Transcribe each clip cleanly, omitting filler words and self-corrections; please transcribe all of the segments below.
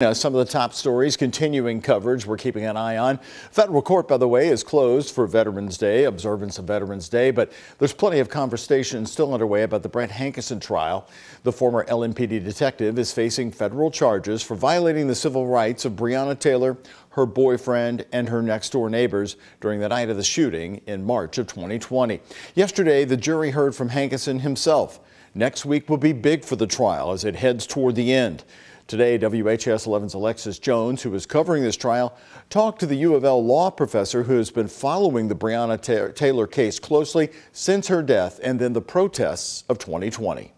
Now, some of the top stories continuing coverage we're keeping an eye on. Federal court, by the way, is closed for Veterans Day, observance of Veterans Day, but there's plenty of conversation still underway about the Brett Hankison trial. The former LMPD detective is facing federal charges for violating the civil rights of Breonna Taylor, her boyfriend, and her next-door neighbors during the night of the shooting in March of 2020. Yesterday, the jury heard from Hankison himself. Next week will be big for the trial as it heads toward the end. Today, WHAS 11's Alexis Jones, who is covering this trial, talked to the UofL law professor who has been following the Breonna-Taylor case closely since her death and then the protests of 2020.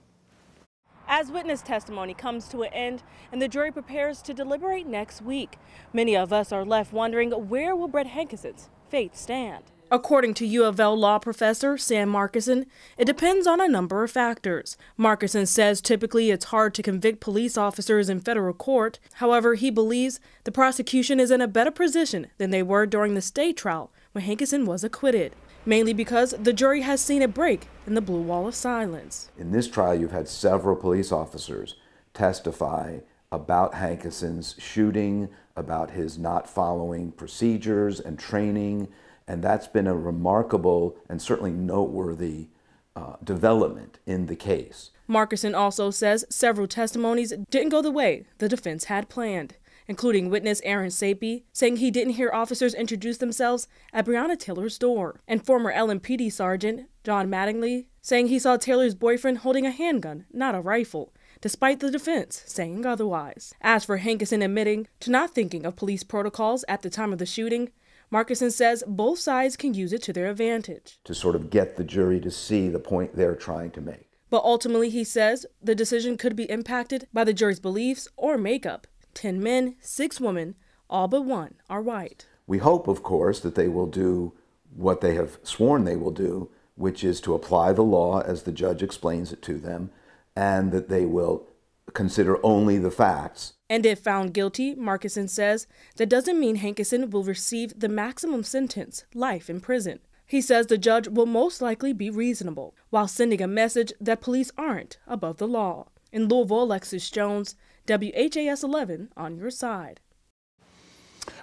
As witness testimony comes to an end and the jury prepares to deliberate next week, many of us are left wondering, where will Brett Hankison's fate stand? According to UofL law professor Sam Markison, it depends on a number of factors. Markison says typically it's hard to convict police officers in federal court. However, he believes the prosecution is in a better position than they were during the state trial when Hankison was acquitted, mainly because the jury has seen a break in the blue wall of silence. In this trial, you've had several police officers testify about Hankison's shooting, about his not following procedures and training. And that's been a remarkable and certainly noteworthy development in the case. Markison also says several testimonies didn't go the way the defense had planned, including witness Aaron Sapie saying he didn't hear officers introduce themselves at Breonna Taylor's door, and former LMPD Sergeant John Mattingly saying he saw Taylor's boyfriend holding a handgun, not a rifle, despite the defense saying otherwise. As for Hankison admitting to not thinking of police protocols at the time of the shooting, Markison says both sides can use it to their advantage. To sort of get the jury to see the point they're trying to make. But ultimately, he says, the decision could be impacted by the jury's beliefs or makeup. 10 men, 6 women, all but one are white. We hope, of course, that they will do what they have sworn they will do, which is to apply the law as the judge explains it to them, and that they will consider only the facts. And if found guilty, Markison says, that doesn't mean Hankison will receive the maximum sentence, life in prison. He says the judge will most likely be reasonable, while sending a message that police aren't above the law. In Louisville, Alexis Jones, WHAS 11 on your side.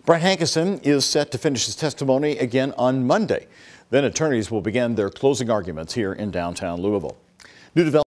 Brett Hankison is set to finish his testimony again on Monday. Then attorneys will begin their closing arguments here in downtown Louisville. New development.